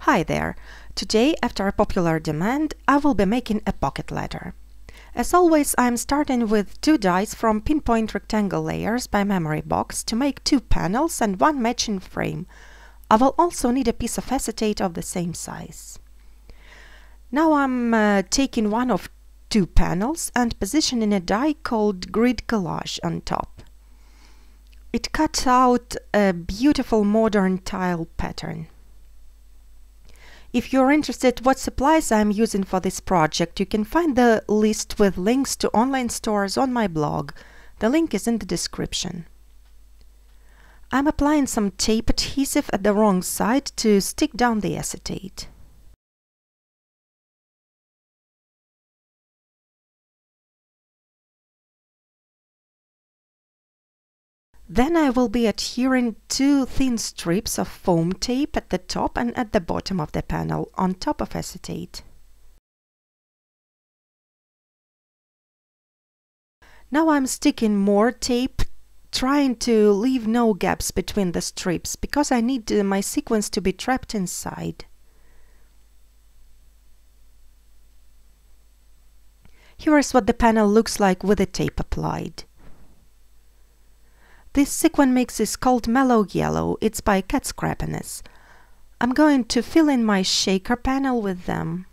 Hi there! Today, after a popular demand, I will be making a pocket letter. As always, I am starting with 2 dies from pinpoint rectangle layers by memory box to make 2 panels and 1 matching frame. I will also need a piece of acetate of the same size. Now I'm taking one of 2 panels and positioning a die called Grid Collage on top. It cuts out a beautiful modern tile pattern. If you're interested what supplies I'm using for this project, you can find the list with links to online stores on my blog. The link is in the description. I'm applying some tape adhesive at the wrong side to stick down the acetate. Then I will be adhering 2 thin strips of foam tape at the top and at the bottom of the panel on top of acetate. Now I'm sticking more tape, trying to leave no gaps between the strips because I need my sequence to be trapped inside. Here is what the panel looks like with the tape applied. This sequin mix is called Mellow Yellow. It's by Cat Scrappiness. I'm going to fill in my shaker panel with them.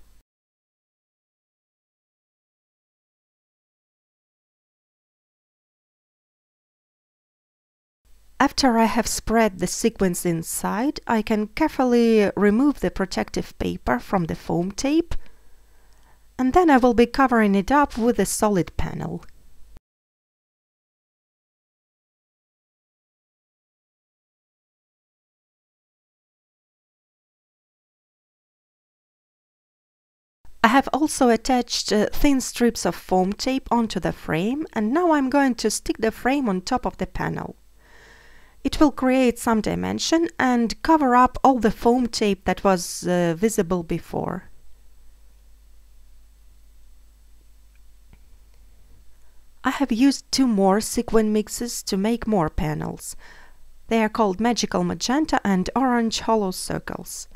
After I have spread the sequins inside, I can carefully remove the protective paper from the foam tape, and then I will be covering it up with a solid panel. I have also attached thin strips of foam tape onto the frame, and now I'm going to stick the frame on top of the panel. It will create some dimension and cover up all the foam tape that was visible before. I have used 2 more sequin mixes to make more panels. They are called Magical Magenta and Orange Hollow Circles.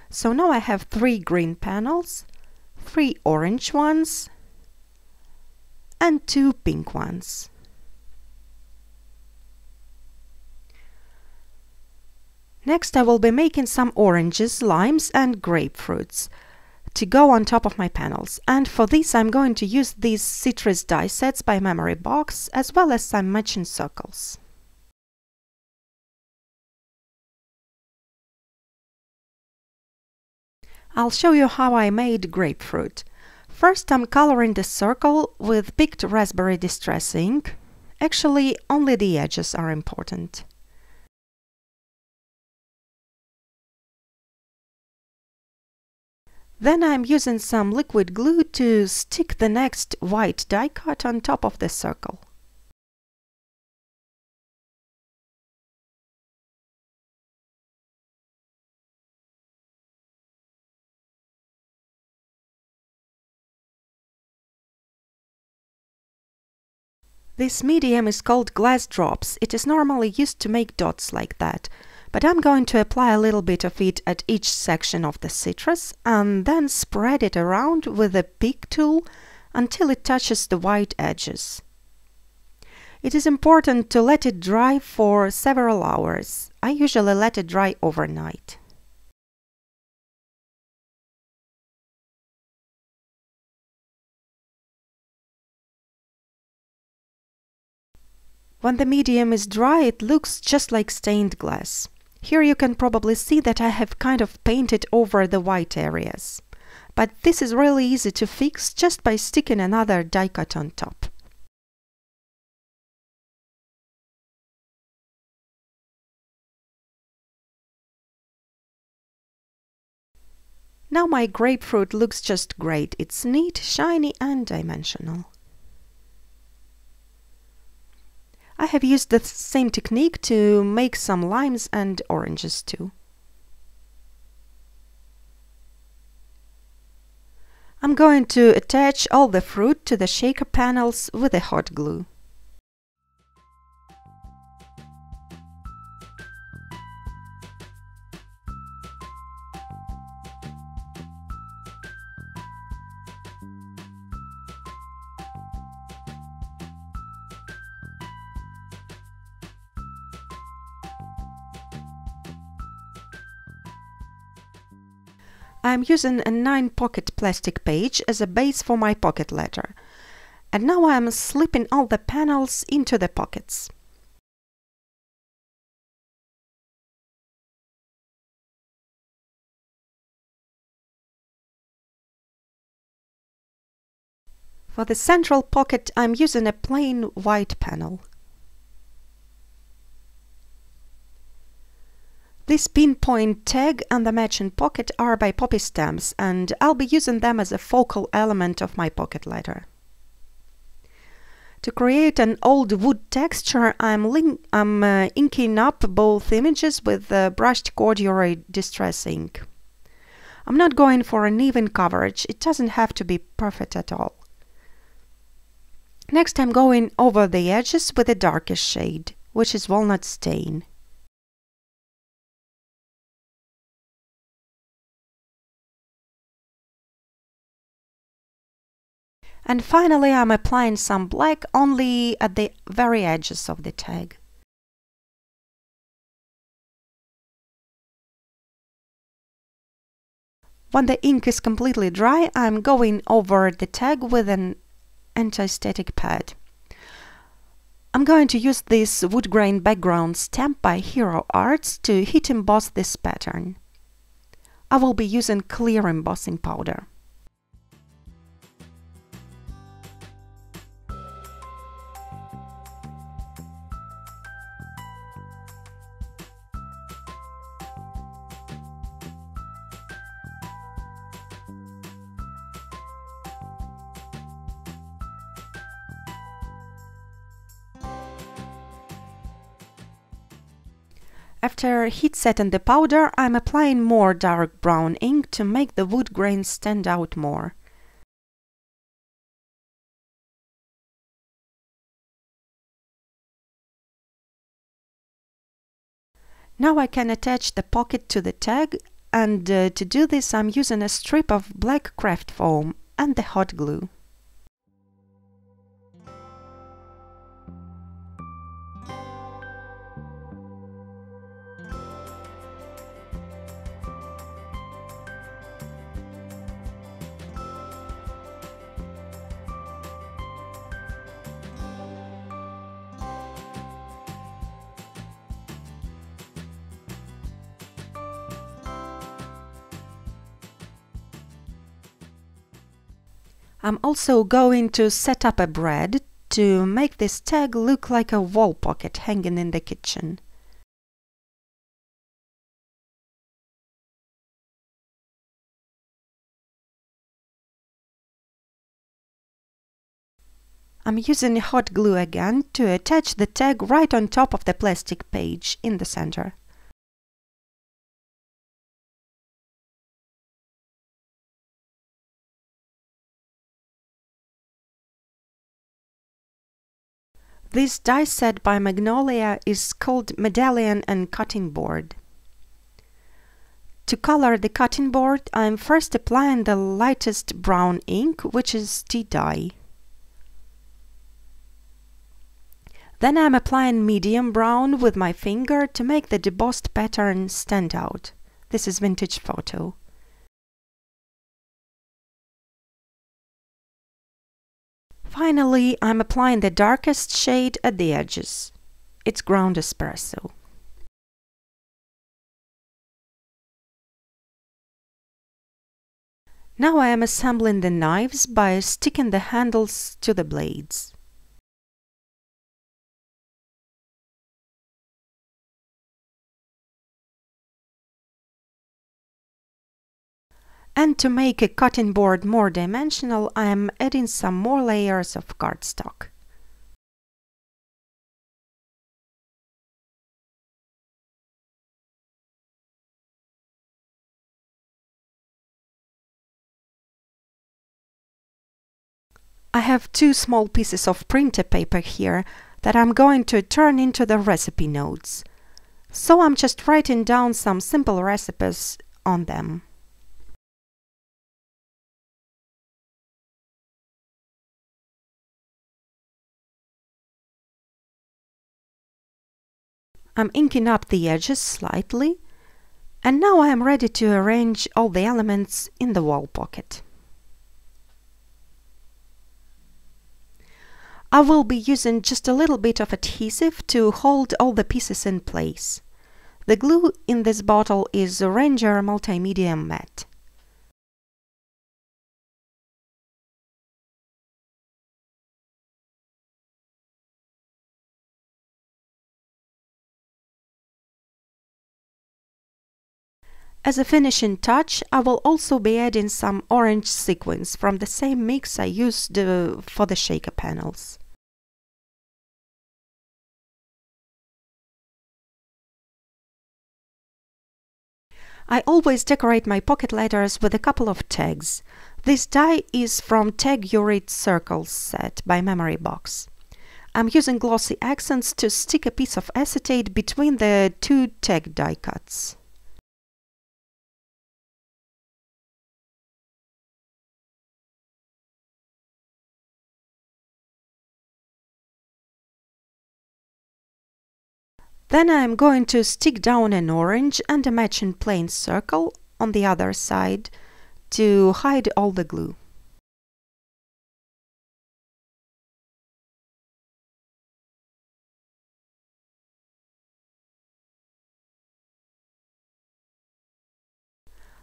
So now I have 3 green panels, 3 orange ones, and 2 pink ones. Next I will be making some oranges, limes and grapefruits to go on top of my panels, and for this I'm going to use these citrus die sets by Memory Box as well as some matching circles. I'll show you how I made grapefruit. First I'm coloring the circle with picked raspberry distress ink. Actually, only the edges are important. Then I'm using some liquid glue to stick the next white die cut on top of the circle. This medium is called glass drops. It is normally used to make dots like that, but I'm going to apply a little bit of it at each section of the citrus and then spread it around with a pick tool until it touches the white edges. It is important to let it dry for several hours. I usually let it dry overnight. When the medium is dry, it looks just like stained glass. Here you can probably see that I have kind of painted over the white areas. But this is really easy to fix just by sticking another die cut on top. Now my grapefruit looks just great. It's neat, shiny and dimensional. I have used the same technique to make some limes and oranges too. I'm going to attach all the fruit to the shaker panels with a hot glue. I'm using a 9-pocket plastic page as a base for my pocket letter. And now I'm slipping all the panels into the pockets. For the central pocket, I'm using a plain white panel. This pinpoint tag and the matching pocket are by Poppy Stamps, and I'll be using them as a focal element of my pocket letter. To create an old wood texture, I'm inking up both images with brushed corduroy distress ink. I'm not going for an even coverage, it doesn't have to be perfect at all. Next I'm going over the edges with a darker shade, which is walnut stain. And finally I'm applying some black only at the very edges of the tag. When the ink is completely dry, I'm going over the tag with an anti-static pad. I'm going to use this wood grain background stamp by Hero Arts to heat emboss this pattern. I will be using clear embossing powder. After heat setting the powder, I'm applying more dark brown ink to make the wood grain stand out more. Now I can attach the pocket to the tag, and to do this I'm using a strip of black craft foam and the hot glue. I'm also going to set up a brad to make this tag look like a wall pocket hanging in the kitchen. I'm using hot glue again to attach the tag right on top of the plastic page in the center. This die set by Magnolia is called Medallion and Cutting Board. To color the cutting board, I'm first applying the lightest brown ink, which is tea dye. Then I'm applying medium brown with my finger to make the debossed pattern stand out. This is Vintage Photo. Finally, I'm applying the darkest shade at the edges. It's Ground Espresso. Now I am assembling the knives by sticking the handles to the blades. And to make a cutting board more dimensional, I am adding some more layers of cardstock. I have 2 small pieces of printer paper here that I'm going to turn into the recipe notes. So I'm just writing down some simple recipes on them. I'm inking up the edges slightly And now I am ready to arrange all the elements in the wall pocket. I will be using just a little bit of adhesive to hold all the pieces in place. The glue in this bottle is Ranger Multimedia Matte. As a finishing touch, I will also be adding some orange sequins from the same mix I used for the shaker panels. I always decorate my pocket letters with a couple of tags. This die is from Tag Your It Circles set by Memory Box. I'm using glossy accents to stick a piece of acetate between the two tag die cuts. Then I am going to stick down an orange and a matching plain circle on the other side to hide all the glue.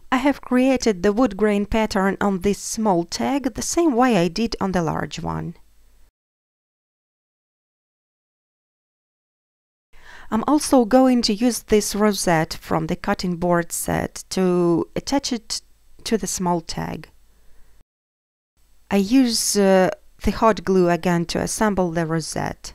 I have created the wood grain pattern on this small tag the same way I did on the large one. I'm also going to use this rosette from the cutting board set to attach it to the small tag. I use the hot glue again to assemble the rosette.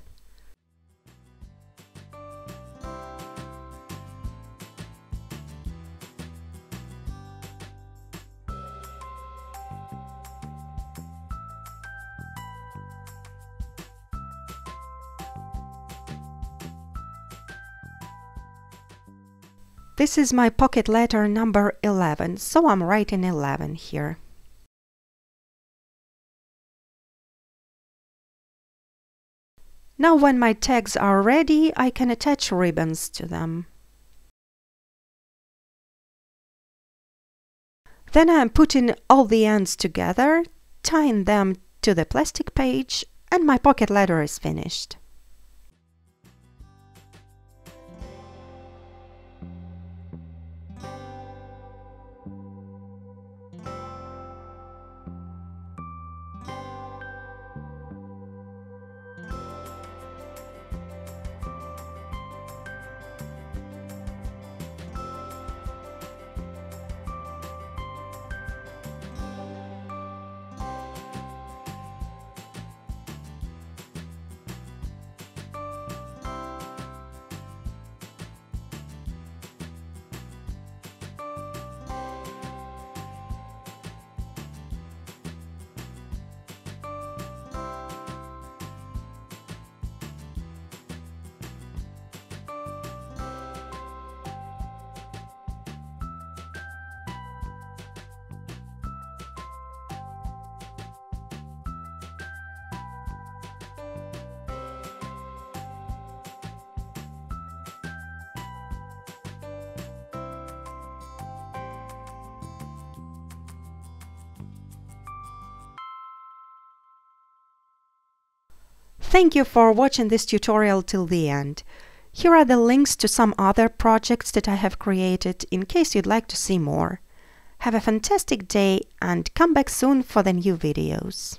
This is my pocket letter number 11, so I'm writing 11 here. Now when my tags are ready, I can attach ribbons to them. Then I'm putting all the ends together, tying them to the plastic page, and my pocket letter is finished. Thank you for watching this tutorial till the end. Here are the links to some other projects that I have created in case you'd like to see more. Have a fantastic day and come back soon for the new videos.